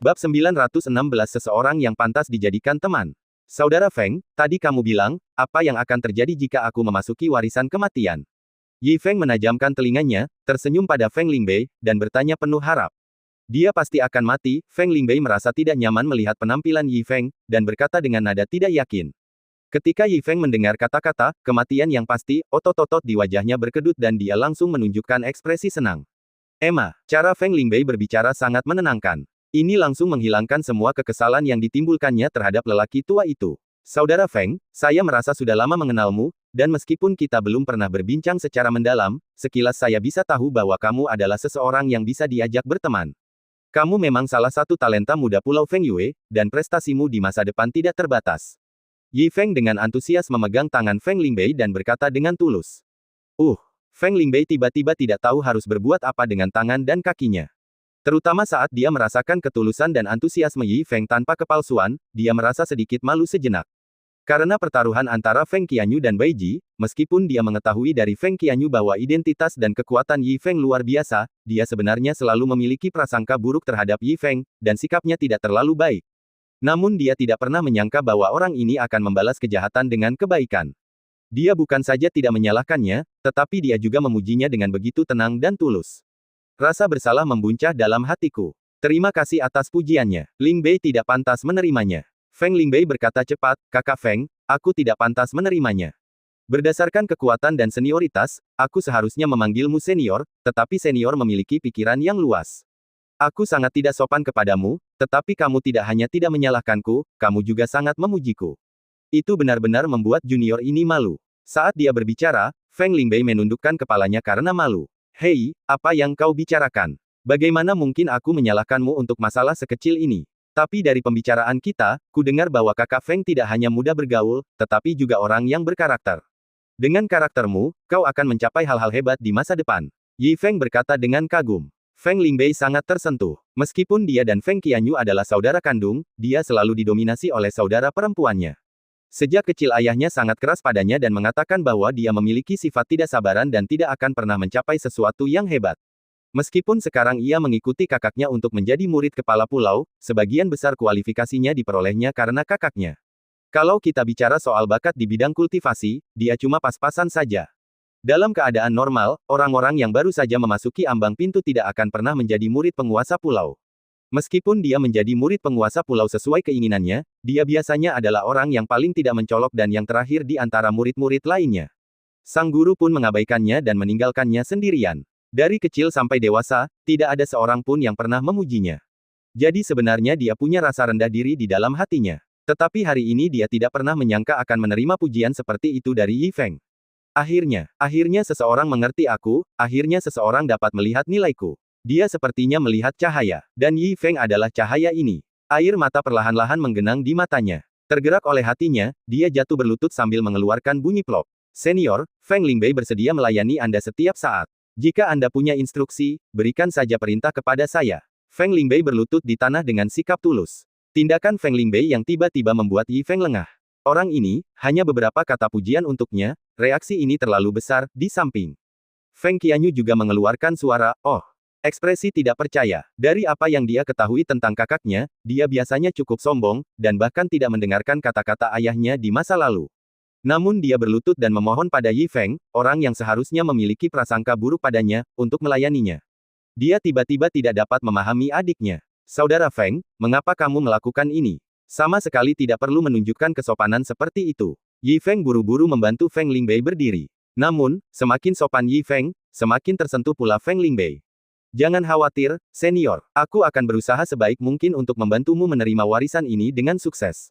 Bab 916 Seseorang yang pantas dijadikan teman. Saudara Feng, tadi kamu bilang, apa yang akan terjadi jika aku memasuki warisan kematian? Yi Feng menajamkan telinganya, tersenyum pada Feng Lingbei, dan bertanya penuh harap. Dia pasti akan mati. Feng Lingbei merasa tidak nyaman melihat penampilan Yi Feng, dan berkata dengan nada tidak yakin. Ketika Yi Feng mendengar kata-kata, kematian yang pasti, otot-otot di wajahnya berkedut dan dia langsung menunjukkan ekspresi senang. Emma, cara Feng Lingbei berbicara sangat menenangkan. Ini langsung menghilangkan semua kekesalan yang ditimbulkannya terhadap lelaki tua itu. Saudara Feng, saya merasa sudah lama mengenalmu, dan meskipun kita belum pernah berbincang secara mendalam, sekilas saya bisa tahu bahwa kamu adalah seseorang yang bisa diajak berteman. Kamu memang salah satu talenta muda Pulau Feng Yue, dan prestasimu di masa depan tidak terbatas. Yi Feng dengan antusias memegang tangan Feng Lingbei dan berkata dengan tulus. Feng Lingbei tiba-tiba tidak tahu harus berbuat apa dengan tangan dan kakinya. Terutama saat dia merasakan ketulusan dan antusiasme Yi Feng tanpa kepalsuan, dia merasa sedikit malu sejenak. Karena pertaruhan antara Feng Qianyu dan Bai Ji, meskipun dia mengetahui dari Feng Qianyu bahwa identitas dan kekuatan Yi Feng luar biasa, dia sebenarnya selalu memiliki prasangka buruk terhadap Yi Feng, dan sikapnya tidak terlalu baik. Namun dia tidak pernah menyangka bahwa orang ini akan membalas kejahatan dengan kebaikan. Dia bukan saja tidak menyalahkannya, tetapi dia juga memujinya dengan begitu tenang dan tulus. Rasa bersalah membuncah dalam hatiku. Terima kasih atas pujiannya. Lingbei tidak pantas menerimanya. Feng Lingbei berkata cepat, Kakak Feng, aku tidak pantas menerimanya. Berdasarkan kekuatan dan senioritas, aku seharusnya memanggilmu senior, tetapi senior memiliki pikiran yang luas. Aku sangat tidak sopan kepadamu, tetapi kamu tidak hanya tidak menyalahkanku, kamu juga sangat memujiku. Itu benar-benar membuat junior ini malu. Saat dia berbicara, Feng Lingbei menundukkan kepalanya karena malu. Hei, apa yang kau bicarakan? Bagaimana mungkin aku menyalahkanmu untuk masalah sekecil ini? Tapi dari pembicaraan kita, ku dengar bahwa kakak Feng tidak hanya mudah bergaul, tetapi juga orang yang berkarakter. Dengan karaktermu, kau akan mencapai hal-hal hebat di masa depan. Yi Feng berkata dengan kagum. Feng Lingbei sangat tersentuh. Meskipun dia dan Feng Qianyu adalah saudara kandung, dia selalu didominasi oleh saudara perempuannya. Sejak kecil ayahnya sangat keras padanya dan mengatakan bahwa dia memiliki sifat tidak sabaran dan tidak akan pernah mencapai sesuatu yang hebat. Meskipun sekarang ia mengikuti kakaknya untuk menjadi murid kepala pulau, sebagian besar kualifikasinya diperolehnya karena kakaknya. Kalau kita bicara soal bakat di bidang kultivasi, dia cuma pas-pasan saja. Dalam keadaan normal, orang-orang yang baru saja memasuki ambang pintu tidak akan pernah menjadi murid penguasa pulau. Meskipun dia menjadi murid penguasa pulau sesuai keinginannya, dia biasanya adalah orang yang paling tidak mencolok dan yang terakhir di antara murid-murid lainnya. Sang guru pun mengabaikannya dan meninggalkannya sendirian. Dari kecil sampai dewasa, tidak ada seorang pun yang pernah memujinya. Jadi sebenarnya dia punya rasa rendah diri di dalam hatinya. Tetapi hari ini dia tidak pernah menyangka akan menerima pujian seperti itu dari Yi Feng. Akhirnya seseorang mengerti aku, akhirnya seseorang dapat melihat nilaiku. Dia sepertinya melihat cahaya, dan Yi Feng adalah cahaya ini. Air mata perlahan-lahan menggenang di matanya. Tergerak oleh hatinya, dia jatuh berlutut sambil mengeluarkan bunyi plop. Senior, Feng Lingbei bersedia melayani Anda setiap saat. Jika Anda punya instruksi, berikan saja perintah kepada saya. Feng Lingbei berlutut di tanah dengan sikap tulus. Tindakan Feng Lingbei yang tiba-tiba membuat Yi Feng lengah. Orang ini, hanya beberapa kata pujian untuknya, reaksi ini terlalu besar, di samping. Feng Qianyu juga mengeluarkan suara, oh. Ekspresi tidak percaya. Dari apa yang dia ketahui tentang kakaknya, dia biasanya cukup sombong, dan bahkan tidak mendengarkan kata-kata ayahnya di masa lalu. Namun dia berlutut dan memohon pada Yi Feng, orang yang seharusnya memiliki prasangka buruk padanya, untuk melayaninya. Dia tiba-tiba tidak dapat memahami adiknya. Saudara Feng, mengapa kamu melakukan ini? Sama sekali tidak perlu menunjukkan kesopanan seperti itu. Yi Feng buru-buru membantu Feng Lingbei berdiri. Namun, semakin sopan Yi Feng, semakin tersentuh pula Feng Lingbei. Jangan khawatir, senior. Aku akan berusaha sebaik mungkin untuk membantumu menerima warisan ini dengan sukses.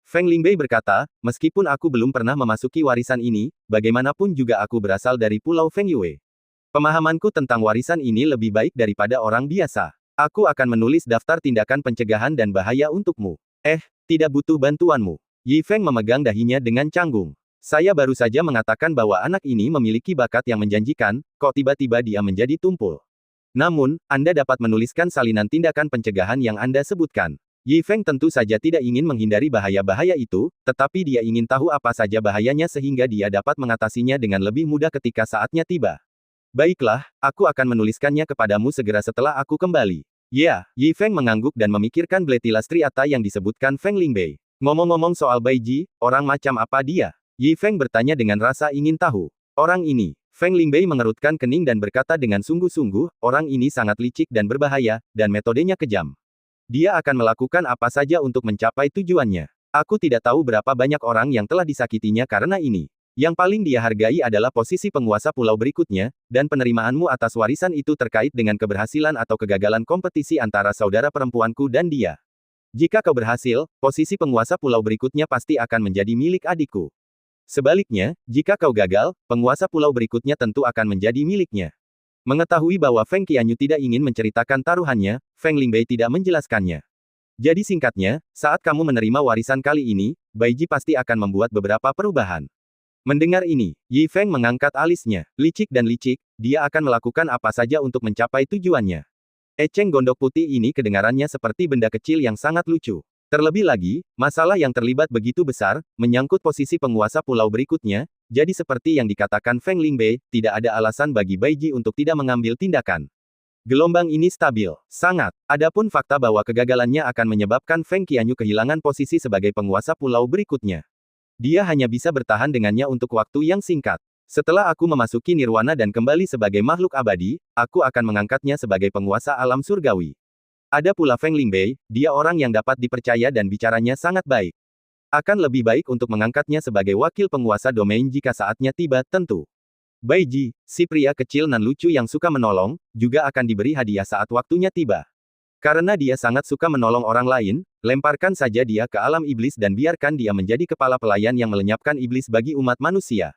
Feng Lingbei berkata, meskipun aku belum pernah memasuki warisan ini, bagaimanapun juga aku berasal dari Pulau Feng Yue. Pemahamanku tentang warisan ini lebih baik daripada orang biasa. Aku akan menulis daftar tindakan pencegahan dan bahaya untukmu. Tidak butuh bantuanmu. Yi Feng memegang dahinya dengan canggung. Saya baru saja mengatakan bahwa anak ini memiliki bakat yang menjanjikan, kok tiba-tiba dia menjadi tumpul. Namun, Anda dapat menuliskan salinan tindakan pencegahan yang Anda sebutkan. Yi Feng tentu saja tidak ingin menghindari bahaya-bahaya itu, tetapi dia ingin tahu apa saja bahayanya sehingga dia dapat mengatasinya dengan lebih mudah ketika saatnya tiba. Baiklah, aku akan menuliskannya kepadamu segera setelah aku kembali. Ya, Yi Feng mengangguk dan memikirkan Bletilas Triata yang disebutkan Feng Lingbei. Ngomong-ngomong soal Baiji, orang macam apa dia? Yi Feng bertanya dengan rasa ingin tahu. Orang ini. Feng Lingbei mengerutkan kening dan berkata dengan sungguh-sungguh, orang ini sangat licik dan berbahaya, dan metodenya kejam. Dia akan melakukan apa saja untuk mencapai tujuannya. Aku tidak tahu berapa banyak orang yang telah disakitinya karena ini. Yang paling dia hargai adalah posisi penguasa pulau berikutnya, dan penerimaanmu atas warisan itu terkait dengan keberhasilan atau kegagalan kompetisi antara saudara perempuanku dan dia. Jika kau berhasil, posisi penguasa pulau berikutnya pasti akan menjadi milik adikku. Sebaliknya, jika kau gagal, penguasa pulau berikutnya tentu akan menjadi miliknya. Mengetahui bahwa Feng Qianyu tidak ingin menceritakan taruhannya, Feng Lingbei tidak menjelaskannya. Jadi singkatnya, saat kamu menerima warisan kali ini, Baiji pasti akan membuat beberapa perubahan. Mendengar ini, Yi Feng mengangkat alisnya. Licik dan licik, dia akan melakukan apa saja untuk mencapai tujuannya. Eceng gondok putih ini kedengarannya seperti benda kecil yang sangat lucu. Terlebih lagi, masalah yang terlibat begitu besar, menyangkut posisi penguasa pulau berikutnya, jadi seperti yang dikatakan Feng Lingbei, tidak ada alasan bagi Baiji untuk tidak mengambil tindakan. Gelombang ini stabil, sangat. Adapun fakta bahwa kegagalannya akan menyebabkan Feng Qianyu kehilangan posisi sebagai penguasa pulau berikutnya. Dia hanya bisa bertahan dengannya untuk waktu yang singkat. Setelah aku memasuki nirwana dan kembali sebagai makhluk abadi, aku akan mengangkatnya sebagai penguasa alam surgawi. Ada pula Feng Lingbei, dia orang yang dapat dipercaya dan bicaranya sangat baik. Akan lebih baik untuk mengangkatnya sebagai wakil penguasa domain jika saatnya tiba, tentu. Baiji, si pria kecil nan lucu yang suka menolong, juga akan diberi hadiah saat waktunya tiba. Karena dia sangat suka menolong orang lain, lemparkan saja dia ke alam iblis dan biarkan dia menjadi kepala pelayan yang melenyapkan iblis bagi umat manusia.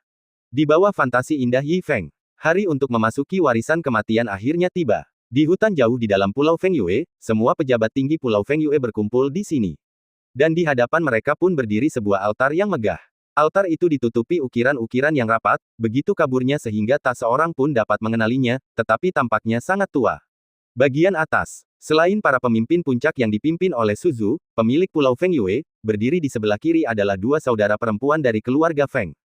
Di bawah fantasi indah Yi Feng, hari untuk memasuki warisan kematian akhirnya tiba. Di hutan jauh di dalam Pulau Feng Yue, semua pejabat tinggi Pulau Feng Yue berkumpul di sini. Dan di hadapan mereka pun berdiri sebuah altar yang megah. Altar itu ditutupi ukiran-ukiran yang rapat, begitu kaburnya sehingga tak seorang pun dapat mengenalinya, tetapi tampaknya sangat tua. Bagian atas. Selain para pemimpin puncak yang dipimpin oleh Suzu, pemilik Pulau Feng Yue, berdiri di sebelah kiri adalah dua saudara perempuan dari keluarga Feng.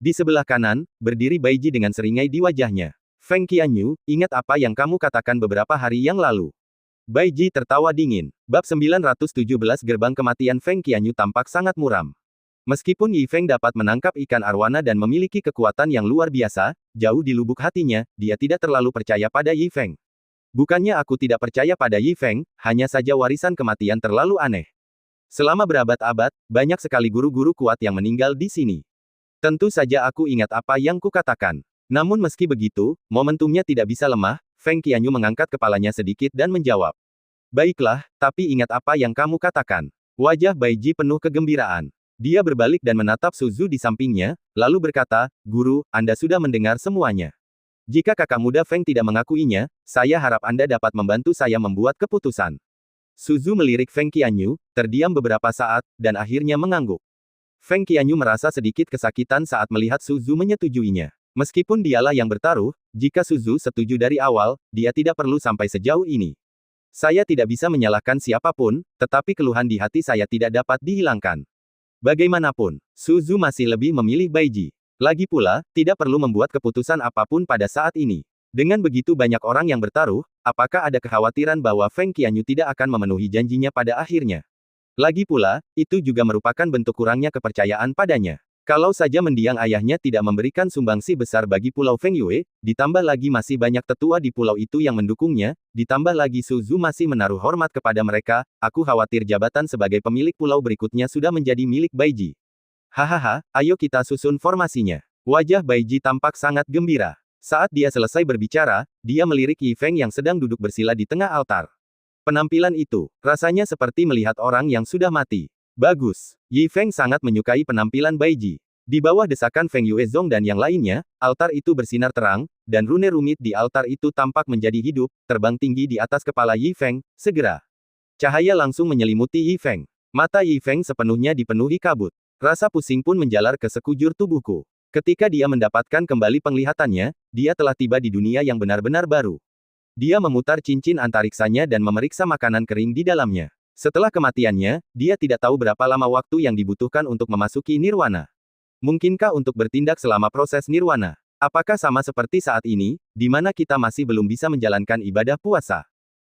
Di sebelah kanan, berdiri Baiji dengan seringai di wajahnya. Feng Qianyu, ingat apa yang kamu katakan beberapa hari yang lalu. Baiji tertawa dingin. Bab 917 Gerbang Kematian Feng Qianyu tampak sangat muram. Meskipun Yi Feng dapat menangkap ikan arwana dan memiliki kekuatan yang luar biasa, jauh di lubuk hatinya, dia tidak terlalu percaya pada Yi Feng. Bukannya aku tidak percaya pada Yi Feng, hanya saja warisan kematian terlalu aneh. Selama berabad-abad, banyak sekali guru-guru kuat yang meninggal di sini. Tentu saja aku ingat apa yang kukatakan. Namun meski begitu, momentumnya tidak bisa lemah, Feng Qianyu mengangkat kepalanya sedikit dan menjawab. Baiklah, tapi ingat apa yang kamu katakan. Wajah Baiji penuh kegembiraan. Dia berbalik dan menatap Suzu di sampingnya, lalu berkata, Guru, Anda sudah mendengar semuanya. Jika kakak muda Feng tidak mengakuinya, saya harap Anda dapat membantu saya membuat keputusan. Suzu melirik Feng Qianyu, terdiam beberapa saat, dan akhirnya mengangguk. Feng Qianyu merasa sedikit kesakitan saat melihat Suzu menyetujuinya. Meskipun dialah yang bertaruh, jika Suzu setuju dari awal, dia tidak perlu sampai sejauh ini. Saya tidak bisa menyalahkan siapapun, tetapi keluhan di hati saya tidak dapat dihilangkan. Bagaimanapun, Suzu masih lebih memilih Baiji. Lagi pula, tidak perlu membuat keputusan apapun pada saat ini. Dengan begitu banyak orang yang bertaruh, apakah ada kekhawatiran bahwa Feng Qianyu tidak akan memenuhi janjinya pada akhirnya? Lagi pula, itu juga merupakan bentuk kurangnya kepercayaan padanya. Kalau saja mendiang ayahnya tidak memberikan sumbangsi besar bagi Pulau Feng Yue, ditambah lagi masih banyak tetua di pulau itu yang mendukungnya, ditambah lagi Suzu masih menaruh hormat kepada mereka, aku khawatir jabatan sebagai pemilik pulau berikutnya sudah menjadi milik Baiji. Hahaha, ayo kita susun formasinya. Wajah Baiji tampak sangat gembira. Saat dia selesai berbicara, dia melirik Yi Feng yang sedang duduk bersila di tengah altar. Penampilan itu, rasanya seperti melihat orang yang sudah mati. Bagus. Yi Feng sangat menyukai penampilan Baiji. Di bawah desakan Feng Yuezong dan yang lainnya, altar itu bersinar terang, dan rune rumit di altar itu tampak menjadi hidup, terbang tinggi di atas kepala Yi Feng, segera. Cahaya langsung menyelimuti Yi Feng. Mata Yi Feng sepenuhnya dipenuhi kabut. Rasa pusing pun menjalar ke sekujur tubuhku. Ketika dia mendapatkan kembali penglihatannya, dia telah tiba di dunia yang benar-benar baru. Dia memutar cincin antariksanya dan memeriksa makanan kering di dalamnya. Setelah kematiannya, dia tidak tahu berapa lama waktu yang dibutuhkan untuk memasuki nirwana. Mungkinkah untuk bertindak selama proses nirwana? Apakah sama seperti saat ini, di mana kita masih belum bisa menjalankan ibadah puasa?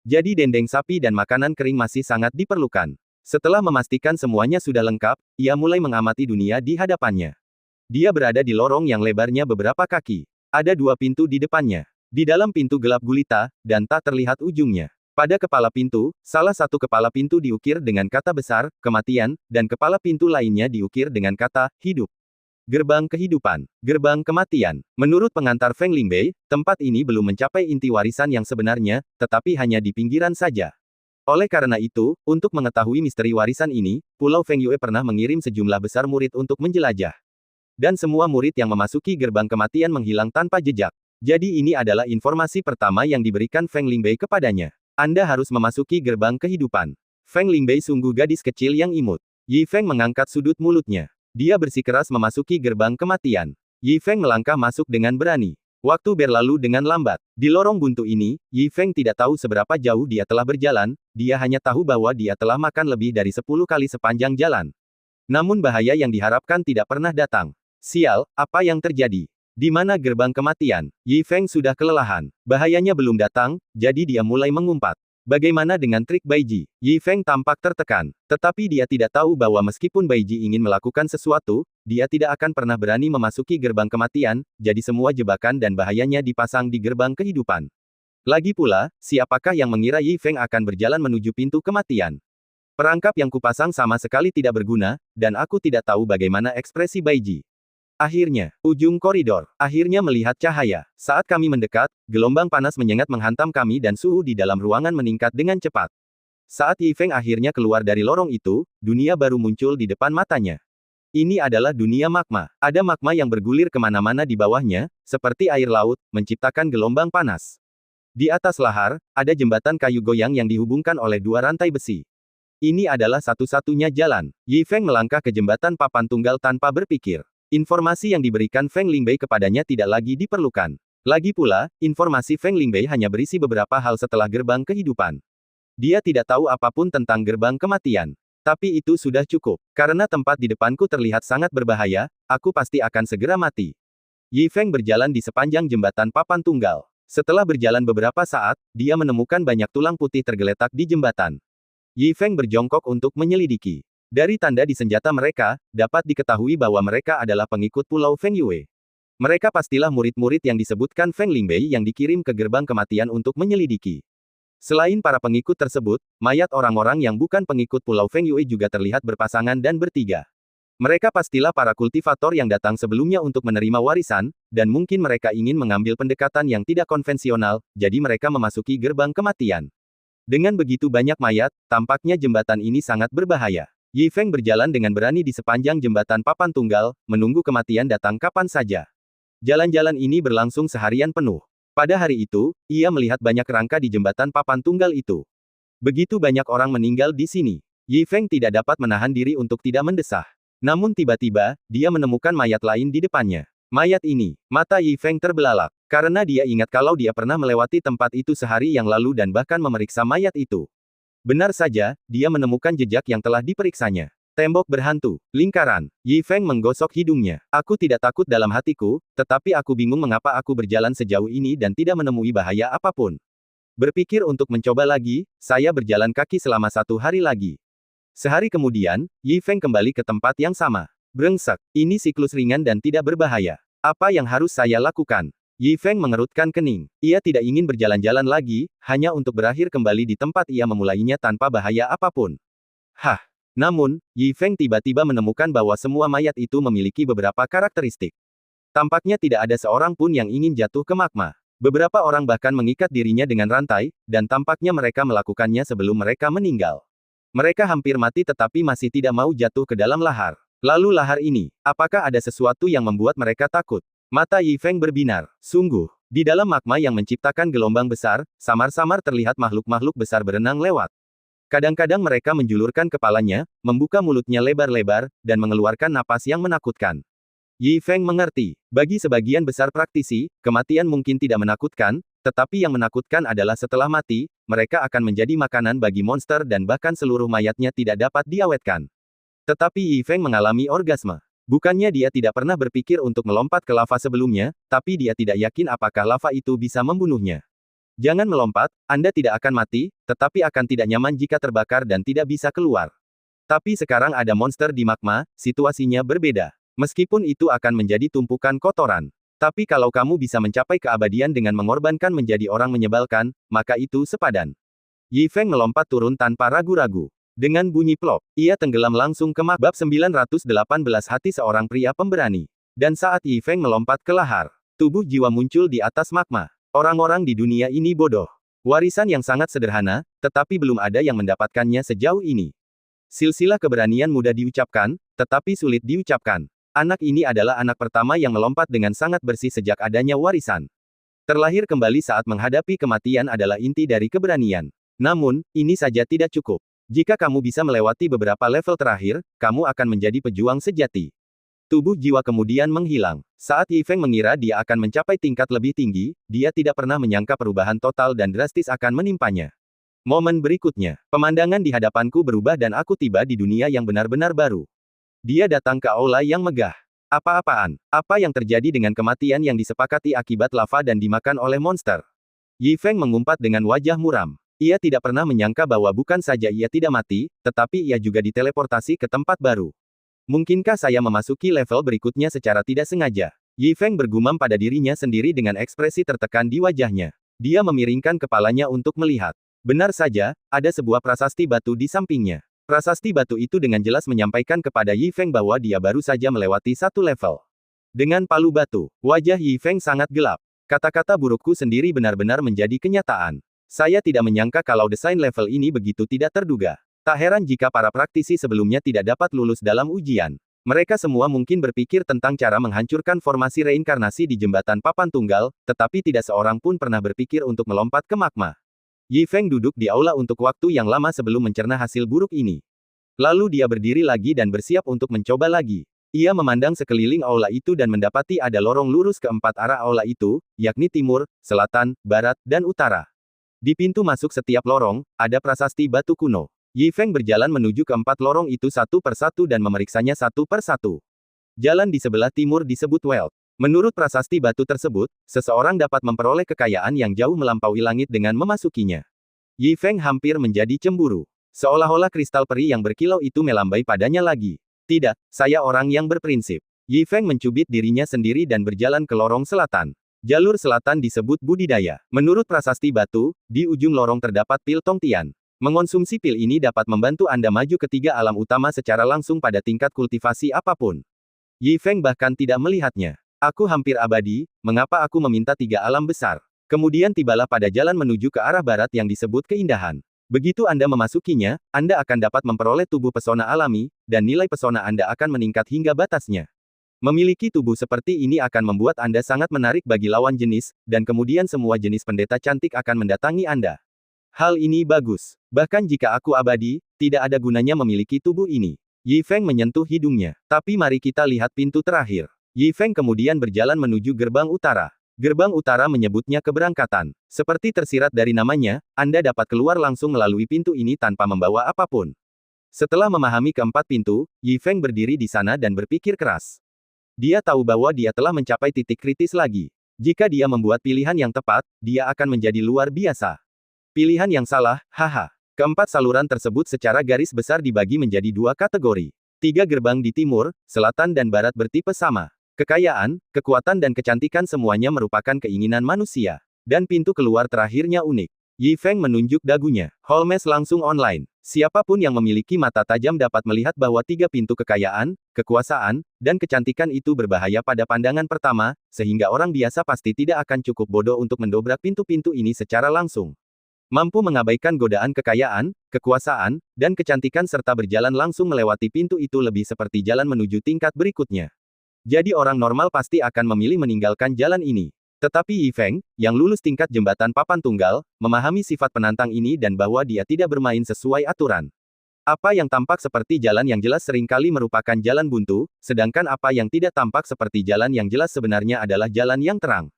Jadi dendeng sapi dan makanan kering masih sangat diperlukan. Setelah memastikan semuanya sudah lengkap, ia mulai mengamati dunia di hadapannya. Dia berada di lorong yang lebarnya beberapa kaki. Ada 2 pintu di depannya. Di dalam pintu gelap gulita, dan tak terlihat ujungnya. Pada kepala pintu, salah satu kepala pintu diukir dengan kata besar, kematian, dan kepala pintu lainnya diukir dengan kata, hidup. Gerbang kehidupan, gerbang kematian. Menurut pengantar Feng Lingbei, tempat ini belum mencapai inti warisan yang sebenarnya, tetapi hanya di pinggiran saja. Oleh karena itu, untuk mengetahui misteri warisan ini, Pulau Feng Yue pernah mengirim sejumlah besar murid untuk menjelajah. Dan semua murid yang memasuki gerbang kematian menghilang tanpa jejak. Jadi ini adalah informasi pertama yang diberikan Feng Lingbei kepadanya. Anda harus memasuki gerbang kehidupan. Feng Lingbei sungguh gadis kecil yang imut. Yi Feng mengangkat sudut mulutnya. Dia bersikeras memasuki gerbang kematian. Yi Feng melangkah masuk dengan berani. Waktu berlalu dengan lambat. Di lorong buntu ini, Yi Feng tidak tahu seberapa jauh dia telah berjalan, dia hanya tahu bahwa dia telah makan lebih dari 10 kali sepanjang jalan. Namun bahaya yang diharapkan tidak pernah datang. Sial, apa yang terjadi? Di mana gerbang kematian? Yi Feng sudah kelelahan. Bahayanya belum datang, jadi dia mulai mengumpat. Bagaimana dengan trik Baiji? Yi Feng tampak tertekan. Tetapi dia tidak tahu bahwa meskipun Baiji ingin melakukan sesuatu, dia tidak akan pernah berani memasuki gerbang kematian, jadi semua jebakan dan bahayanya dipasang di gerbang kehidupan. Lagi pula, siapakah yang mengira Yi Feng akan berjalan menuju pintu kematian? Perangkap yang kupasang sama sekali tidak berguna, dan aku tidak tahu bagaimana ekspresi Baiji. Akhirnya, ujung koridor, akhirnya melihat cahaya. Saat kami mendekat, gelombang panas menyengat menghantam kami dan suhu di dalam ruangan meningkat dengan cepat. Saat Yi Feng akhirnya keluar dari lorong itu, dunia baru muncul di depan matanya. Ini adalah dunia magma. Ada magma yang bergulir kemana-mana di bawahnya, seperti air laut, menciptakan gelombang panas. Di atas lahar, ada jembatan kayu goyang yang dihubungkan oleh 2 rantai besi. Ini adalah satu-satunya jalan. Yi Feng melangkah ke jembatan papan tunggal tanpa berpikir. Informasi yang diberikan Feng Lingbei kepadanya tidak lagi diperlukan. Lagi pula, informasi Feng Lingbei hanya berisi beberapa hal setelah gerbang kehidupan. Dia tidak tahu apapun tentang gerbang kematian. Tapi itu sudah cukup. Karena tempat di depanku terlihat sangat berbahaya, aku pasti akan segera mati. Yi Feng berjalan di sepanjang jembatan papan tunggal. Setelah berjalan beberapa saat, dia menemukan banyak tulang putih tergeletak di jembatan. Yi Feng berjongkok untuk menyelidiki. Dari tanda di senjata mereka, dapat diketahui bahwa mereka adalah pengikut Pulau Feng Yue. Mereka pastilah murid-murid yang disebutkan Feng Lingbei yang dikirim ke gerbang kematian untuk menyelidiki. Selain para pengikut tersebut, mayat orang-orang yang bukan pengikut Pulau Feng Yue juga terlihat berpasangan dan bertiga. Mereka pastilah para kultivator yang datang sebelumnya untuk menerima warisan, dan mungkin mereka ingin mengambil pendekatan yang tidak konvensional, jadi mereka memasuki gerbang kematian. Dengan begitu banyak mayat, tampaknya jembatan ini sangat berbahaya. Yi Feng berjalan dengan berani di sepanjang jembatan papan tunggal, menunggu kematian datang kapan saja. Jalan-jalan ini berlangsung seharian penuh. Pada hari itu, ia melihat banyak kerangka di jembatan papan tunggal itu. Begitu banyak orang meninggal di sini. Yi Feng tidak dapat menahan diri untuk tidak mendesah. Namun tiba-tiba, dia menemukan mayat lain di depannya. Mayat ini, mata Yi Feng terbelalak. Karena dia ingat kalau dia pernah melewati tempat itu sehari yang lalu dan bahkan memeriksa mayat itu. Benar saja, dia menemukan jejak yang telah diperiksanya. Tembok berhantu, lingkaran. Yi Feng menggosok hidungnya. Aku tidak takut dalam hatiku, tetapi aku bingung mengapa aku berjalan sejauh ini dan tidak menemui bahaya apapun. Berpikir untuk mencoba lagi, saya berjalan kaki selama 1 hari lagi. Sehari kemudian, Yi Feng kembali ke tempat yang sama. Brengsek, ini siklus ringan dan tidak berbahaya. Apa yang harus saya lakukan? Yi Feng mengerutkan kening. Ia tidak ingin berjalan-jalan lagi, hanya untuk berakhir kembali di tempat ia memulainya tanpa bahaya apapun. Hah! Namun, Yi Feng tiba-tiba menemukan bahwa semua mayat itu memiliki beberapa karakteristik. Tampaknya tidak ada seorang pun yang ingin jatuh ke magma. Beberapa orang bahkan mengikat dirinya dengan rantai, dan tampaknya mereka melakukannya sebelum mereka meninggal. Mereka hampir mati tetapi masih tidak mau jatuh ke dalam lahar. Lalu lahar ini, apakah ada sesuatu yang membuat mereka takut? Mata Yi Feng berbinar. Sungguh, di dalam magma yang menciptakan gelombang besar, samar-samar terlihat makhluk-makhluk besar berenang lewat. Kadang-kadang mereka menjulurkan kepalanya, membuka mulutnya lebar-lebar, dan mengeluarkan napas yang menakutkan. Yi Feng mengerti. Bagi sebagian besar praktisi, kematian mungkin tidak menakutkan, tetapi yang menakutkan adalah setelah mati, mereka akan menjadi makanan bagi monster dan bahkan seluruh mayatnya tidak dapat diawetkan. Tetapi Yi Feng mengalami orgasme. Bukannya dia tidak pernah berpikir untuk melompat ke lava sebelumnya, tapi dia tidak yakin apakah lava itu bisa membunuhnya. Jangan melompat, Anda tidak akan mati, tetapi akan tidak nyaman jika terbakar dan tidak bisa keluar. Tapi sekarang ada monster di magma, situasinya berbeda. Meskipun itu akan menjadi tumpukan kotoran. Tapi kalau kamu bisa mencapai keabadian dengan mengorbankan menjadi orang menyebalkan, maka itu sepadan. Yi Feng melompat turun tanpa ragu-ragu. Dengan bunyi plop, ia tenggelam langsung ke magma. Bab 918 Hati Seorang Pria Pemberani. Dan saat Yi Feng melompat ke lahar, tubuh jiwa muncul di atas magma. Orang-orang di dunia ini bodoh. Warisan yang sangat sederhana, tetapi belum ada yang mendapatkannya sejauh ini. Silsilah keberanian mudah diucapkan, tetapi sulit diucapkan. Anak ini adalah anak pertama yang melompat dengan sangat bersih sejak adanya warisan. Terlahir kembali saat menghadapi kematian adalah inti dari keberanian. Namun, ini saja tidak cukup. Jika kamu bisa melewati beberapa level terakhir, kamu akan menjadi pejuang sejati. Tubuh jiwa kemudian menghilang. Saat Yi Feng mengira dia akan mencapai tingkat lebih tinggi, dia tidak pernah menyangka perubahan total dan drastis akan menimpanya. Momen berikutnya, pemandangan di hadapanku berubah dan aku tiba di dunia yang benar-benar baru. Dia datang ke aula yang megah. Apa-apaan? Apa yang terjadi dengan kematian yang disepakati akibat lava dan dimakan oleh monster? Yi Feng mengumpat dengan wajah muram. Ia tidak pernah menyangka bahwa bukan saja ia tidak mati, tetapi ia juga diteleportasi ke tempat baru. Mungkinkah saya memasuki level berikutnya secara tidak sengaja? Yi Feng bergumam pada dirinya sendiri dengan ekspresi tertekan di wajahnya. Dia memiringkan kepalanya untuk melihat. Benar saja, ada sebuah prasasti batu di sampingnya. Prasasti batu itu dengan jelas menyampaikan kepada Yi Feng bahwa dia baru saja melewati satu level. Dengan palu batu, wajah Yi Feng sangat gelap. Kata-kata burukku sendiri benar-benar menjadi kenyataan. Saya tidak menyangka kalau desain level ini begitu tidak terduga. Tak heran jika para praktisi sebelumnya tidak dapat lulus dalam ujian. Mereka semua mungkin berpikir tentang cara menghancurkan formasi reinkarnasi di jembatan papan tunggal, tetapi tidak seorang pun pernah berpikir untuk melompat ke magma. Yi Feng duduk di aula untuk waktu yang lama sebelum mencerna hasil buruk ini. Lalu dia berdiri lagi dan bersiap untuk mencoba lagi. Ia memandang sekeliling aula itu dan mendapati ada lorong lurus ke empat arah aula itu, yakni timur, selatan, barat, dan utara. Di pintu masuk setiap lorong, ada prasasti batu kuno. Yi Feng berjalan menuju ke empat lorong itu satu persatu dan memeriksanya satu persatu. Jalan di sebelah timur disebut Wealth. Menurut prasasti batu tersebut, seseorang dapat memperoleh kekayaan yang jauh melampaui langit dengan memasukinya. Yi Feng hampir menjadi cemburu. Seolah-olah kristal peri yang berkilau itu melambai padanya lagi. Tidak, saya orang yang berprinsip. Yi Feng mencubit dirinya sendiri dan berjalan ke lorong selatan. Jalur selatan disebut budidaya. Menurut prasasti batu, di ujung lorong terdapat pil Tongtian. Mengonsumsi pil ini dapat membantu Anda maju ke tiga alam utama secara langsung pada tingkat kultivasi apapun. Yi Feng bahkan tidak melihatnya. Aku hampir abadi, mengapa aku meminta tiga alam besar? Kemudian tibalah pada jalan menuju ke arah barat yang disebut keindahan. Begitu Anda memasukinya, Anda akan dapat memperoleh tubuh pesona alami, dan nilai pesona Anda akan meningkat hingga batasnya. Memiliki tubuh seperti ini akan membuat Anda sangat menarik bagi lawan jenis, dan kemudian semua jenis pendeta cantik akan mendatangi Anda. Hal ini bagus. Bahkan jika aku abadi, tidak ada gunanya memiliki tubuh ini. Yi Feng menyentuh hidungnya. Tapi mari kita lihat pintu terakhir. Yi Feng kemudian berjalan menuju gerbang utara. Gerbang utara menyebutnya keberangkatan. Seperti tersirat dari namanya, Anda dapat keluar langsung melalui pintu ini tanpa membawa apapun. Setelah memahami keempat pintu, Yi Feng berdiri di sana dan berpikir keras. Dia tahu bahwa dia telah mencapai titik kritis lagi. Jika dia membuat pilihan yang tepat, dia akan menjadi luar biasa. Pilihan yang salah, haha. Keempat saluran tersebut secara garis besar dibagi menjadi dua kategori. 3 gerbang di timur, selatan dan barat bertipe sama. Kekayaan, kekuatan dan kecantikan semuanya merupakan keinginan manusia. Dan pintu keluar terakhirnya unik. Yi Feng menunjuk dagunya. Holmes langsung online. Siapapun yang memiliki mata tajam dapat melihat bahwa 3 pintu kekayaan, kekuasaan, dan kecantikan itu berbahaya pada pandangan pertama, sehingga orang biasa pasti tidak akan cukup bodoh untuk mendobrak pintu-pintu ini secara langsung. Mampu mengabaikan godaan kekayaan, kekuasaan, dan kecantikan serta berjalan langsung melewati pintu itu lebih seperti jalan menuju tingkat berikutnya. Jadi orang normal pasti akan memilih meninggalkan jalan ini. Tetapi Yi Feng, yang lulus tingkat jembatan papan tunggal, memahami sifat penantang ini dan bahwa dia tidak bermain sesuai aturan. Apa yang tampak seperti jalan yang jelas seringkali merupakan jalan buntu, sedangkan apa yang tidak tampak seperti jalan yang jelas sebenarnya adalah jalan yang terang.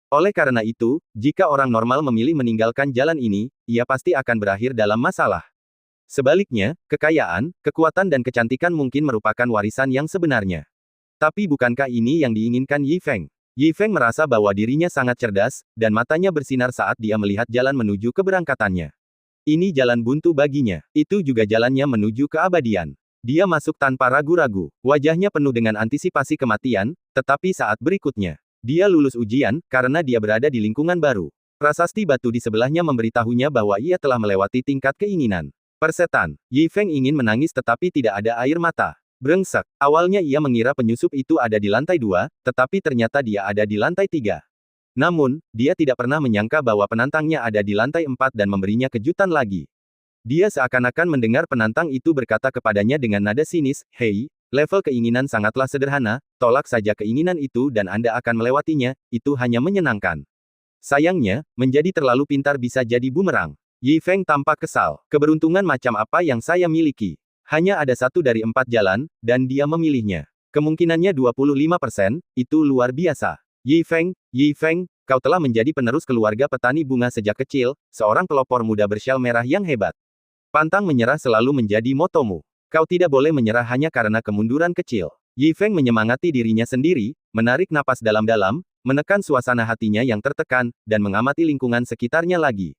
Oleh karena itu, jika orang normal memilih meninggalkan jalan ini, ia pasti akan berakhir dalam masalah. Sebaliknya, kekayaan, kekuatan dan kecantikan mungkin merupakan warisan yang sebenarnya. Tapi bukankah ini yang diinginkan Yi Feng? Yi Feng merasa bahwa dirinya sangat cerdas, dan matanya bersinar saat dia melihat jalan menuju keberangkatannya. Ini jalan buntu baginya. Itu juga jalannya menuju keabadian. Dia masuk tanpa ragu-ragu. Wajahnya penuh dengan antisipasi kematian, tetapi saat berikutnya, dia lulus ujian, karena dia berada di lingkungan baru. Prasasti batu di sebelahnya memberitahunya bahwa ia telah melewati tingkat keinginan. Persetan. Yi Feng ingin menangis tetapi tidak ada air mata. Brengsek. Awalnya ia mengira penyusup itu ada di lantai 2, tetapi ternyata dia ada di lantai 3. Namun, dia tidak pernah menyangka bahwa penantangnya ada di lantai 4 dan memberinya kejutan lagi. Dia seakan-akan mendengar penantang itu berkata kepadanya dengan nada sinis, "Hei, level keinginan sangatlah sederhana, tolak saja keinginan itu dan Anda akan melewatinya, itu hanya menyenangkan." Sayangnya, menjadi terlalu pintar bisa jadi bumerang. Yi Feng tampak kesal. Keberuntungan macam apa yang saya miliki? Hanya ada 1 dari 4 jalan, dan dia memilihnya. Kemungkinannya 25%, itu luar biasa. Yi Feng, kau telah menjadi penerus keluarga petani bunga sejak kecil, seorang pelopor muda bersyal merah yang hebat. Pantang menyerah selalu menjadi motomu. Kau tidak boleh menyerah hanya karena kemunduran kecil. Yi Feng menyemangati dirinya sendiri, menarik napas dalam-dalam, menekan suasana hatinya yang tertekan, dan mengamati lingkungan sekitarnya lagi.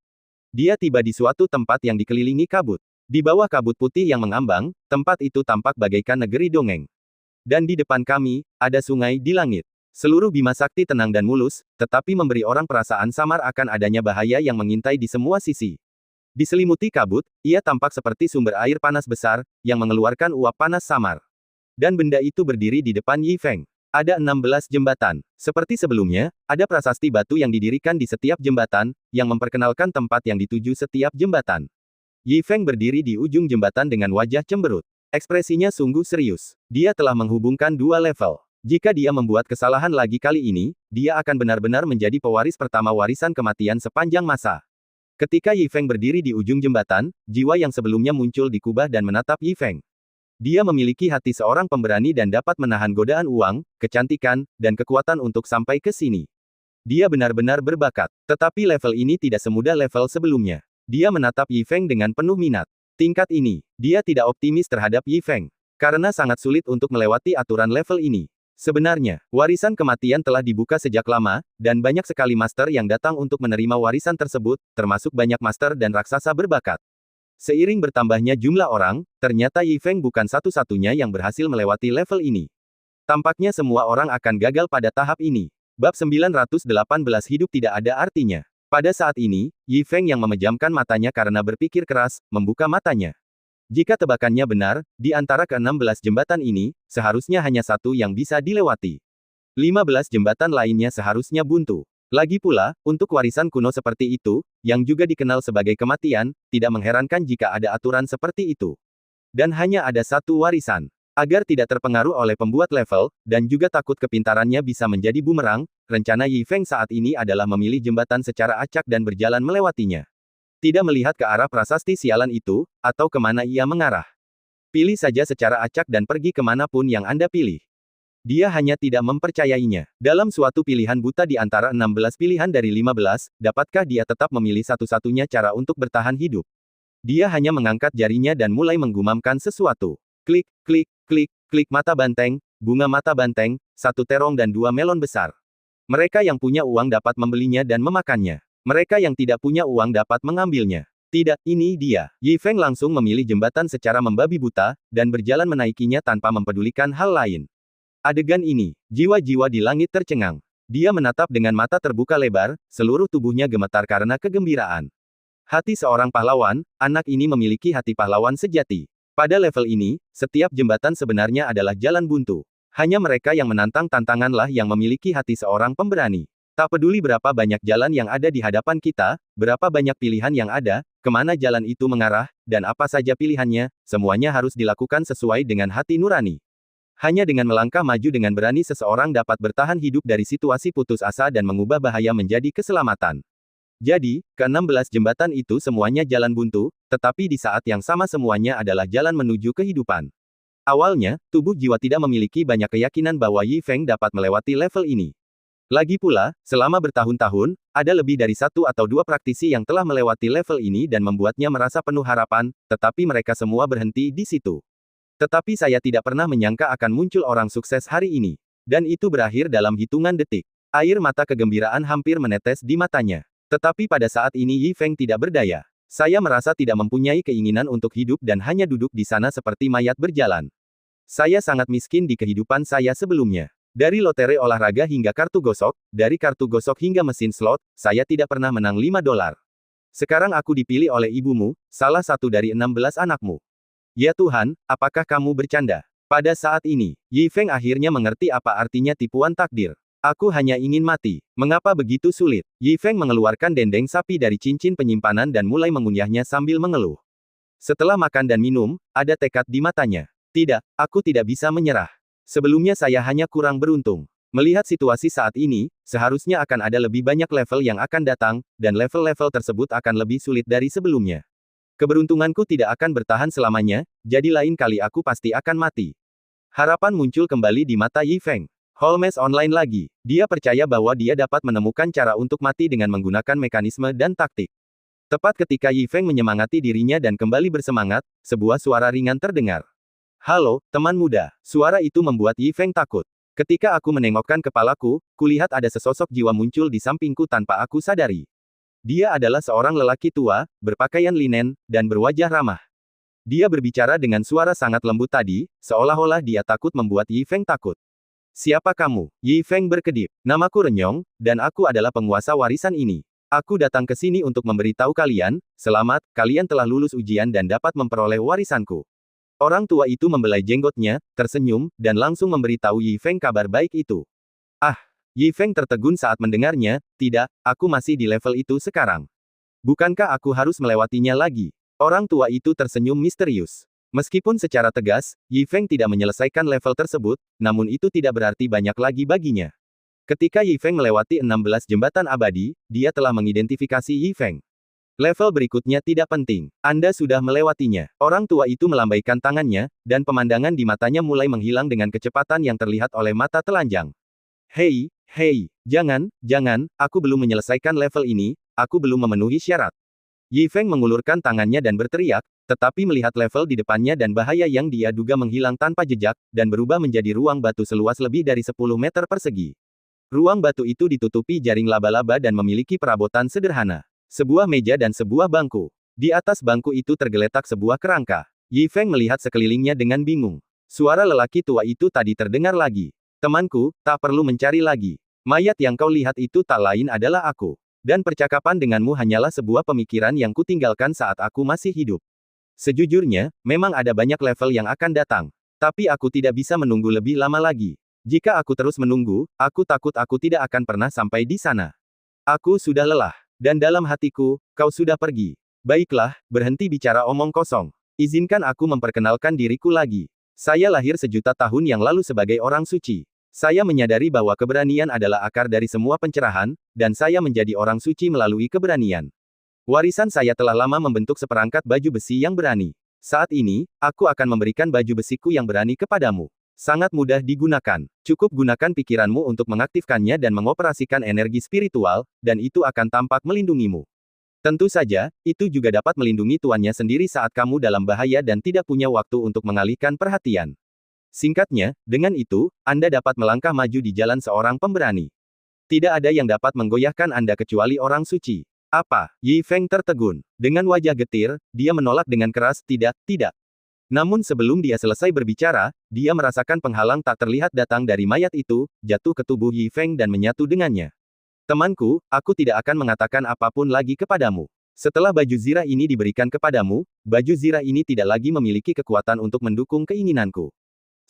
Dia tiba di suatu tempat yang dikelilingi kabut. Di bawah kabut putih yang mengambang, tempat itu tampak bagaikan negeri dongeng. Dan di depan kami, ada sungai di langit. Seluruh Bima Sakti tenang dan mulus, tetapi memberi orang perasaan samar akan adanya bahaya yang mengintai di semua sisi. Diselimuti kabut, ia tampak seperti sumber air panas besar, yang mengeluarkan uap panas samar. Dan benda itu berdiri di depan Yi Feng. Ada 16 jembatan. Seperti sebelumnya, ada prasasti batu yang didirikan di setiap jembatan, yang memperkenalkan tempat yang dituju setiap jembatan. Yi Feng berdiri di ujung jembatan dengan wajah cemberut. Ekspresinya sungguh serius. Dia telah menghubungkan 2 level. Jika dia membuat kesalahan lagi kali ini, dia akan benar-benar menjadi pewaris pertama warisan kematian sepanjang masa. Ketika Yi Feng berdiri di ujung jembatan, jiwa yang sebelumnya muncul di kubah dan menatap Yi Feng. Dia memiliki hati seorang pemberani dan dapat menahan godaan uang, kecantikan, dan kekuatan untuk sampai ke sini. Dia benar-benar berbakat. Tetapi level ini tidak semudah level sebelumnya. Dia menatap Yi Feng dengan penuh minat. Tingkat ini, dia tidak optimis terhadap Yi Feng. Karena sangat sulit untuk melewati aturan level ini. Sebenarnya, warisan kematian telah dibuka sejak lama, dan banyak sekali master yang datang untuk menerima warisan tersebut, termasuk banyak master dan raksasa berbakat. Seiring bertambahnya jumlah orang, ternyata Yi Feng bukan satu-satunya yang berhasil melewati level ini. Tampaknya semua orang akan gagal pada tahap ini. Bab 918 hidup tidak ada artinya. Pada saat ini, Yi Feng yang memejamkan matanya karena berpikir keras, membuka matanya. Jika tebakannya benar, di antara ke-16 jembatan ini, seharusnya hanya 1 yang bisa dilewati. 15 jembatan lainnya seharusnya buntu. Lagi pula, untuk warisan kuno seperti itu, yang juga dikenal sebagai kematian, tidak mengherankan jika ada aturan seperti itu. Dan hanya ada 1 warisan. Agar tidak terpengaruh oleh pembuat level, dan juga takut kepintarannya bisa menjadi bumerang, rencana Yi Feng saat ini adalah memilih jembatan secara acak dan berjalan melewatinya. Tidak melihat ke arah prasasti sialan itu, atau kemana ia mengarah. Pilih saja secara acak dan pergi kemanapun yang Anda pilih. Dia hanya tidak mempercayainya. Dalam suatu pilihan buta di antara 16 pilihan dari 15, dapatkah dia tetap memilih satu-satunya cara untuk bertahan hidup? Dia hanya mengangkat jarinya dan mulai menggumamkan sesuatu. Klik, klik, klik, klik mata banteng, bunga mata banteng, 1 terong dan 2 melon besar. Mereka yang punya uang dapat membelinya dan memakannya. Mereka yang tidak punya uang dapat mengambilnya. Tidak, ini dia. Yi Feng langsung memilih jembatan secara membabi buta, dan berjalan menaikinya tanpa mempedulikan hal lain. Adegan ini, jiwa-jiwa di langit tercengang. Dia menatap dengan mata terbuka lebar, seluruh tubuhnya gemetar karena kegembiraan. Hati seorang pahlawan, anak ini memiliki hati pahlawan sejati. Pada level ini, setiap jembatan sebenarnya adalah jalan buntu. Hanya mereka yang menantang tantanganlah yang memiliki hati seorang pemberani. Tak peduli berapa banyak jalan yang ada di hadapan kita, berapa banyak pilihan yang ada, kemana jalan itu mengarah, dan apa saja pilihannya, semuanya harus dilakukan sesuai dengan hati nurani. Hanya dengan melangkah maju dengan berani seseorang dapat bertahan hidup dari situasi putus asa dan mengubah bahaya menjadi keselamatan. Jadi, ke-16 jembatan itu semuanya jalan buntu, tetapi di saat yang sama semuanya adalah jalan menuju kehidupan. Awalnya, tubuh jiwa tidak memiliki banyak keyakinan bahwa Yi Feng dapat melewati level ini. Lagi pula, selama bertahun-tahun, ada lebih dari 1 atau 2 praktisi yang telah melewati level ini dan membuatnya merasa penuh harapan, tetapi mereka semua berhenti di situ. Tetapi saya tidak pernah menyangka akan muncul orang sukses hari ini. Dan itu berakhir dalam hitungan detik. Air mata kegembiraan hampir menetes di matanya. Tetapi pada saat ini Yi Feng tidak berdaya. Saya merasa tidak mempunyai keinginan untuk hidup dan hanya duduk di sana seperti mayat berjalan. Saya sangat miskin di kehidupan saya sebelumnya. Dari lotre olahraga hingga kartu gosok, dari kartu gosok hingga mesin slot, saya tidak pernah menang $5. Sekarang aku dipilih oleh ibumu, salah satu dari 16 anakmu. Ya Tuhan, apakah kamu bercanda? Pada saat ini, Yi Feng akhirnya mengerti apa artinya tipuan takdir. Aku hanya ingin mati. Mengapa begitu sulit? Yi Feng mengeluarkan dendeng sapi dari cincin penyimpanan dan mulai mengunyahnya sambil mengeluh. Setelah makan dan minum, ada tekad di matanya. Tidak, aku tidak bisa menyerah. Sebelumnya saya hanya kurang beruntung. Melihat situasi saat ini, seharusnya akan ada lebih banyak level yang akan datang, dan level-level tersebut akan lebih sulit dari sebelumnya. Keberuntunganku tidak akan bertahan selamanya, jadi lain kali aku pasti akan mati. Harapan muncul kembali di mata Yi Feng. Holmes online lagi. Dia percaya bahwa dia dapat menemukan cara untuk mati dengan menggunakan mekanisme dan taktik. Tepat ketika Yi Feng menyemangati dirinya dan kembali bersemangat, sebuah suara ringan terdengar. Halo, teman muda. Suara itu membuat Yi Feng takut. Ketika aku menengokkan kepalaku, kulihat ada sesosok jiwa muncul di sampingku tanpa aku sadari. Dia adalah seorang lelaki tua, berpakaian linen, dan berwajah ramah. Dia berbicara dengan suara sangat lembut tadi, seolah-olah dia takut membuat Yi Feng takut. Siapa kamu? Yi Feng berkedip. Namaku Renyong, dan aku adalah penguasa warisan ini. Aku datang ke sini untuk memberitahu kalian, selamat, kalian telah lulus ujian dan dapat memperoleh warisanku. Orang tua itu membelai jenggotnya, tersenyum, dan langsung memberitahu Yi Feng kabar baik itu. Ah! Yi Feng tertegun saat mendengarnya, tidak, aku masih di level itu sekarang. Bukankah aku harus melewatinya lagi? Orang tua itu tersenyum misterius. Meskipun secara tegas, Yi Feng tidak menyelesaikan level tersebut, namun itu tidak berarti banyak lagi baginya. Ketika Yi Feng melewati 16 jembatan abadi, dia telah mengidentifikasi Yi Feng. Level berikutnya tidak penting. Anda sudah melewatinya. Orang tua itu melambaikan tangannya, dan pemandangan di matanya mulai menghilang dengan kecepatan yang terlihat oleh mata telanjang. Hei, jangan, aku belum menyelesaikan level ini, aku belum memenuhi syarat. Yi Feng mengulurkan tangannya dan berteriak, tetapi melihat level di depannya dan bahaya yang dia duga menghilang tanpa jejak, dan berubah menjadi ruang batu seluas lebih dari 10 meter persegi. Ruang batu itu ditutupi jaring laba-laba dan memiliki perabotan sederhana. Sebuah meja dan sebuah bangku. Di atas bangku itu tergeletak sebuah kerangka. Yi Feng melihat sekelilingnya dengan bingung. Suara lelaki tua itu tadi terdengar lagi. Temanku, tak perlu mencari lagi. Mayat yang kau lihat itu tak lain adalah aku. Dan percakapan denganmu hanyalah sebuah pemikiran yang kutinggalkan saat aku masih hidup. Sejujurnya, memang ada banyak level yang akan datang. Tapi aku tidak bisa menunggu lebih lama lagi. Jika aku terus menunggu, aku takut aku tidak akan pernah sampai di sana. Aku sudah lelah. Dan dalam hatiku, kau sudah pergi. Baiklah, berhenti bicara omong kosong. Izinkan aku memperkenalkan diriku lagi. Saya lahir sejuta tahun yang lalu sebagai orang suci. Saya menyadari bahwa keberanian adalah akar dari semua pencerahan, dan saya menjadi orang suci melalui keberanian. Warisan saya telah lama membentuk seperangkat baju besi yang berani. Saat ini, aku akan memberikan baju besiku yang berani kepadamu. Sangat mudah digunakan. Cukup gunakan pikiranmu untuk mengaktifkannya dan mengoperasikan energi spiritual, dan itu akan tampak melindungimu. Tentu saja, itu juga dapat melindungi tuannya sendiri saat kamu dalam bahaya dan tidak punya waktu untuk mengalihkan perhatian. Singkatnya, dengan itu, Anda dapat melangkah maju di jalan seorang pemberani. Tidak ada yang dapat menggoyahkan Anda kecuali orang suci. Apa? Yi Feng tertegun. Dengan wajah getir, dia menolak dengan keras, tidak. Namun sebelum dia selesai berbicara, dia merasakan penghalang tak terlihat datang dari mayat itu, jatuh ke tubuh Yi Feng dan menyatu dengannya. Temanku, aku tidak akan mengatakan apapun lagi kepadamu. Setelah baju zirah ini diberikan kepadamu, baju zirah ini tidak lagi memiliki kekuatan untuk mendukung keinginanku.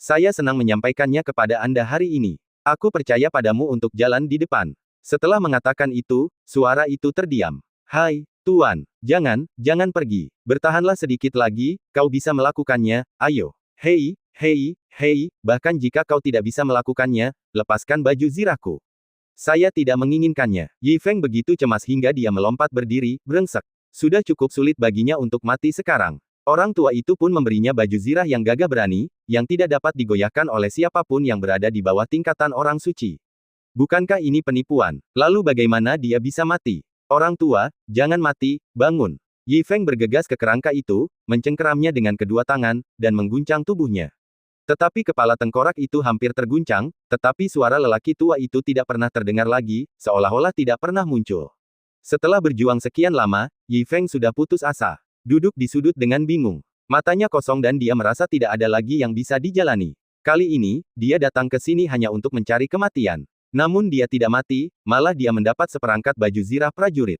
Saya senang menyampaikannya kepada Anda hari ini. Aku percaya padamu untuk jalan di depan. Setelah mengatakan itu, suara itu terdiam. Hai, Tuan, jangan pergi. Bertahanlah sedikit lagi, kau bisa melakukannya, ayo. Hei, bahkan jika kau tidak bisa melakukannya, lepaskan baju zirahku. Saya tidak menginginkannya. Yi Feng begitu cemas hingga dia melompat berdiri, brengsek. Sudah cukup sulit baginya untuk mati sekarang. Orang tua itu pun memberinya baju zirah yang gagah berani, yang tidak dapat digoyahkan oleh siapapun yang berada di bawah tingkatan orang suci. Bukankah ini penipuan? Lalu bagaimana dia bisa mati? Orang tua, jangan mati, bangun. Yi Feng bergegas ke kerangka itu, mencengkeramnya dengan kedua tangan, dan mengguncang tubuhnya. Tetapi kepala tengkorak itu hampir terguncang, tetapi suara lelaki tua itu tidak pernah terdengar lagi, seolah-olah tidak pernah muncul. Setelah berjuang sekian lama, Yi Feng sudah putus asa. Duduk di sudut dengan bingung. Matanya kosong dan dia merasa tidak ada lagi yang bisa dijalani. Kali ini, dia datang ke sini hanya untuk mencari kematian. Namun dia tidak mati, malah dia mendapat seperangkat baju zirah prajurit.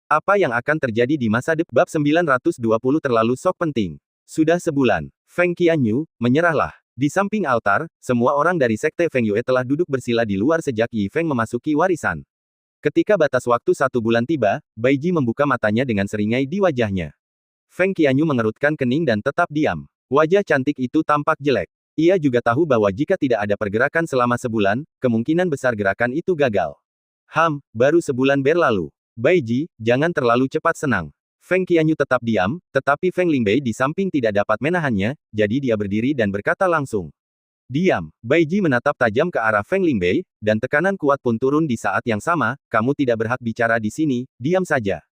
Apa yang akan terjadi di masa depan? Bab 920 terlalu sok penting. Sudah sebulan, Feng Qianyu, menyerahlah. Di samping altar, semua orang dari Sekte Feng Yue telah duduk bersila di luar sejak Yi Feng memasuki warisan. Ketika batas waktu 1 bulan tiba, Bai Ji membuka matanya dengan seringai di wajahnya. Feng Qianyu mengerutkan kening dan tetap diam. Wajah cantik itu tampak jelek. Ia juga tahu bahwa jika tidak ada pergerakan selama sebulan, kemungkinan besar gerakan itu gagal. Baru sebulan berlalu. Bai Ji, jangan terlalu cepat senang. Feng Qianyu tetap diam, tetapi Feng Lingbei di samping tidak dapat menahannya, jadi dia berdiri dan berkata langsung. Diam. Bai Ji menatap tajam ke arah Feng Lingbei, dan tekanan kuat pun turun di saat yang sama, kamu tidak berhak bicara di sini, diam saja.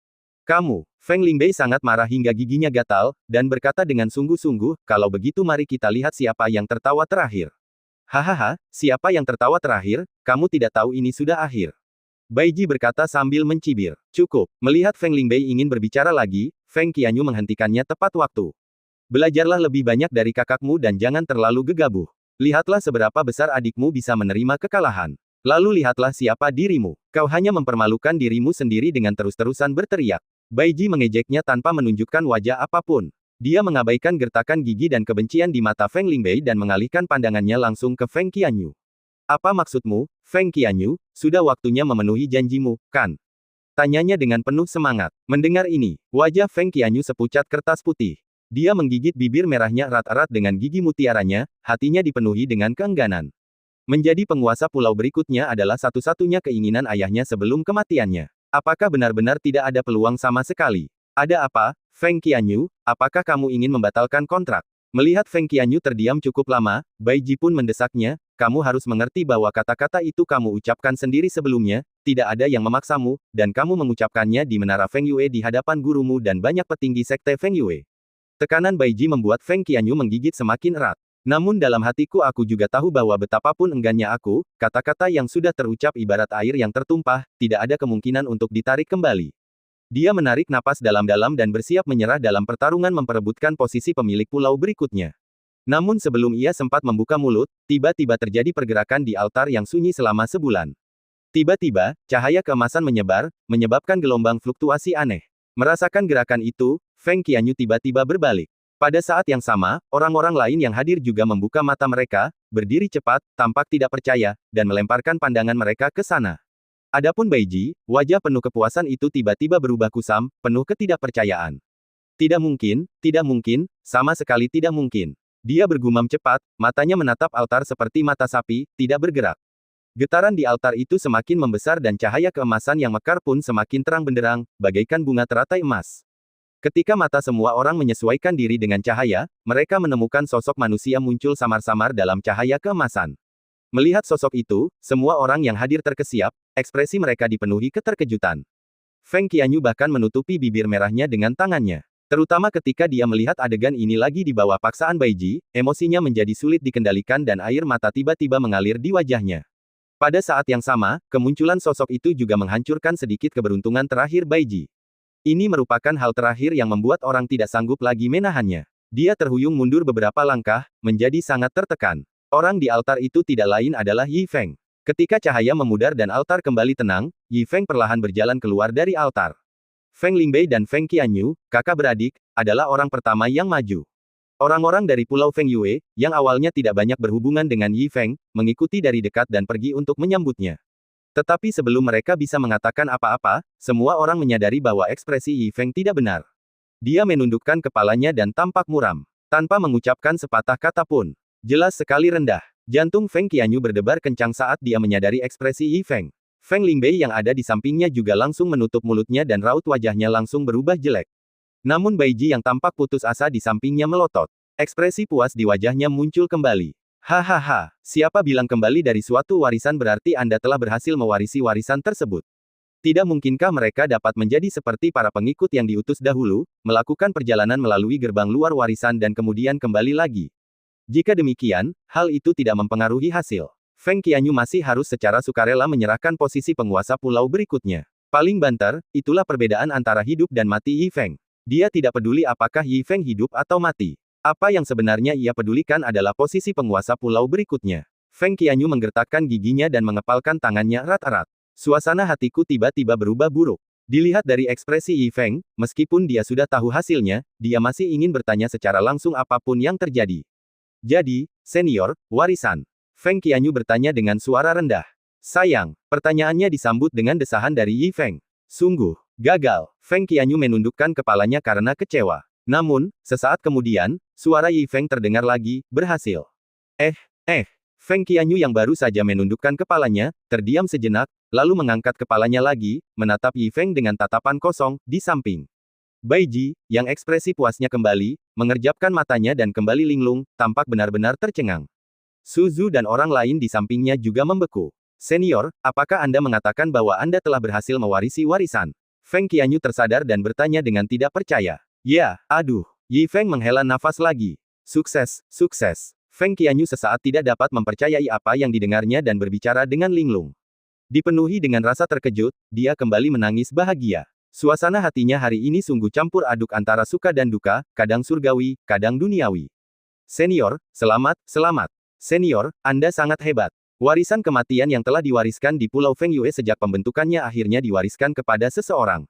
Kamu. Feng Lingbei sangat marah hingga giginya gatal, dan berkata dengan sungguh-sungguh, kalau begitu mari kita lihat siapa yang tertawa terakhir. Hahaha, siapa yang tertawa terakhir, kamu tidak tahu ini sudah akhir. Bai Ji berkata sambil mencibir. Cukup. Melihat Feng Lingbei ingin berbicara lagi, Feng Qianyu menghentikannya tepat waktu. Belajarlah lebih banyak dari kakakmu dan jangan terlalu gegabah. Lihatlah seberapa besar adikmu bisa menerima kekalahan. Lalu lihatlah siapa dirimu. Kau hanya mempermalukan dirimu sendiri dengan terus-terusan berteriak. Bai Ji mengejeknya tanpa menunjukkan wajah apapun. Dia mengabaikan gertakan gigi dan kebencian di mata Feng Lingbei dan mengalihkan pandangannya langsung ke Feng Qianyu. Apa maksudmu, Feng Qianyu? Sudah waktunya memenuhi janjimu, kan? Tanyanya dengan penuh semangat. Mendengar ini, wajah Feng Qianyu sepucat kertas putih. Dia menggigit bibir merahnya erat-erat dengan gigi mutiaranya, hatinya dipenuhi dengan keengganan. Menjadi penguasa pulau berikutnya adalah satu-satunya keinginan ayahnya sebelum kematiannya. Apakah benar-benar tidak ada peluang sama sekali? Ada apa, Feng Qianyu? Apakah kamu ingin membatalkan kontrak? Melihat Feng Qianyu terdiam cukup lama, Bai Ji pun mendesaknya, kamu harus mengerti bahwa kata-kata itu kamu ucapkan sendiri sebelumnya, tidak ada yang memaksamu, dan kamu mengucapkannya di menara Feng Yue di hadapan gurumu dan banyak petinggi sekte Feng Yue. Tekanan Bai Ji membuat Feng Qianyu menggigit semakin erat. Namun dalam hatiku aku juga tahu bahwa betapapun enggannya aku, kata-kata yang sudah terucap ibarat air yang tertumpah, tidak ada kemungkinan untuk ditarik kembali. Dia menarik napas dalam-dalam dan bersiap menyerah dalam pertarungan memperebutkan posisi pemilik pulau berikutnya. Namun sebelum ia sempat membuka mulut, tiba-tiba terjadi pergerakan di altar yang sunyi selama sebulan. Tiba-tiba, cahaya keemasan menyebar, menyebabkan gelombang fluktuasi aneh. Merasakan gerakan itu, Feng Qianyu tiba-tiba berbalik. Pada saat yang sama, orang-orang lain yang hadir juga membuka mata mereka, berdiri cepat, tampak tidak percaya, dan melemparkan pandangan mereka ke sana. Adapun Bai Ji, wajah penuh kepuasan itu tiba-tiba berubah kusam, penuh ketidakpercayaan. Tidak mungkin, sama sekali tidak mungkin. Dia bergumam cepat, matanya menatap altar seperti mata sapi, tidak bergerak. Getaran di altar itu semakin membesar dan cahaya keemasan yang mekar pun semakin terang benderang, bagaikan bunga teratai emas. Ketika mata semua orang menyesuaikan diri dengan cahaya, mereka menemukan sosok manusia muncul samar-samar dalam cahaya keemasan. Melihat sosok itu, semua orang yang hadir terkesiap, ekspresi mereka dipenuhi keterkejutan. Feng Qianyu bahkan menutupi bibir merahnya dengan tangannya. Terutama ketika dia melihat adegan ini lagi di bawah paksaan Bai Ji, emosinya menjadi sulit dikendalikan dan air mata tiba-tiba mengalir di wajahnya. Pada saat yang sama, kemunculan sosok itu juga menghancurkan sedikit keberuntungan terakhir Bai Ji. Ini merupakan hal terakhir yang membuat orang tidak sanggup lagi menahannya. Dia terhuyung mundur beberapa langkah, menjadi sangat tertekan. Orang di altar itu tidak lain adalah Yi Feng. Ketika cahaya memudar dan altar kembali tenang, Yi Feng perlahan berjalan keluar dari altar. Feng Lingbei dan Feng Qianyu, kakak beradik, adalah orang pertama yang maju. Orang-orang dari Pulau Feng Yue, yang awalnya tidak banyak berhubungan dengan Yi Feng, mengikuti dari dekat dan pergi untuk menyambutnya. Tetapi sebelum mereka bisa mengatakan apa-apa, semua orang menyadari bahwa ekspresi Yi Feng tidak benar. Dia menundukkan kepalanya dan tampak muram. Tanpa mengucapkan sepatah kata pun. Jelas sekali rendah. Jantung Feng Qianyu berdebar kencang saat dia menyadari ekspresi Yi Feng. Feng Lingbei yang ada di sampingnya juga langsung menutup mulutnya dan raut wajahnya langsung berubah jelek. Namun Bai Ji yang tampak putus asa di sampingnya melotot. Ekspresi puas di wajahnya muncul kembali. Hahaha, siapa bilang kembali dari suatu warisan berarti Anda telah berhasil mewarisi warisan tersebut? Tidak mungkinkah mereka dapat menjadi seperti para pengikut yang diutus dahulu, melakukan perjalanan melalui gerbang luar warisan dan kemudian kembali lagi? Jika demikian, hal itu tidak mempengaruhi hasil. Feng Qianyu masih harus secara sukarela menyerahkan posisi penguasa pulau berikutnya. Paling banter, itulah perbedaan antara hidup dan mati Yi Feng. Dia tidak peduli apakah Yi Feng hidup atau mati. Apa yang sebenarnya ia pedulikan adalah posisi penguasa pulau berikutnya. Feng Qianyu menggertakkan giginya dan mengepalkan tangannya erat-erat. Suasana hatiku tiba-tiba berubah buruk. Dilihat dari ekspresi Yi Feng, meskipun dia sudah tahu hasilnya, dia masih ingin bertanya secara langsung apapun yang terjadi. Jadi, senior, warisan. Feng Qianyu bertanya dengan suara rendah. Sayang, pertanyaannya disambut dengan desahan dari Yi Feng. Sungguh, gagal. Feng Qianyu menundukkan kepalanya karena kecewa. Namun, sesaat kemudian, suara Yi Feng terdengar lagi, berhasil. Feng Qianyu yang baru saja menundukkan kepalanya, terdiam sejenak, lalu mengangkat kepalanya lagi, menatap Yi Feng dengan tatapan kosong, di samping. Bai Ji, yang ekspresi puasnya kembali, mengerjapkan matanya dan kembali linglung, tampak benar-benar tercengang. Su Zhu dan orang lain di sampingnya juga membeku. Senior, apakah Anda mengatakan bahwa Anda telah berhasil mewarisi warisan? Feng Qianyu tersadar dan bertanya dengan tidak percaya. Ya, aduh. Yi Feng menghela nafas lagi. Sukses, sukses. Feng Qianyu sesaat tidak dapat mempercayai apa yang didengarnya dan berbicara dengan linglung. Dipenuhi dengan rasa terkejut, dia kembali menangis bahagia. Suasana hatinya hari ini sungguh campur aduk antara suka dan duka, kadang surgawi, kadang duniawi. Senior, selamat, selamat. Senior, Anda sangat hebat. Warisan kematian yang telah diwariskan di Pulau Feng Yue sejak pembentukannya akhirnya diwariskan kepada seseorang.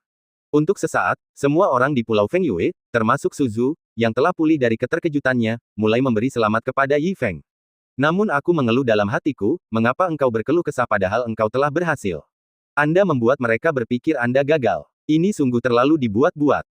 Untuk sesaat, semua orang di Pulau Feng Yue, termasuk Su Zhu, yang telah pulih dari keterkejutannya, mulai memberi selamat kepada Yi Feng. Namun aku mengeluh dalam hatiku, mengapa engkau berkeluh kesah padahal engkau telah berhasil? Anda membuat mereka berpikir Anda gagal. Ini sungguh terlalu dibuat-buat.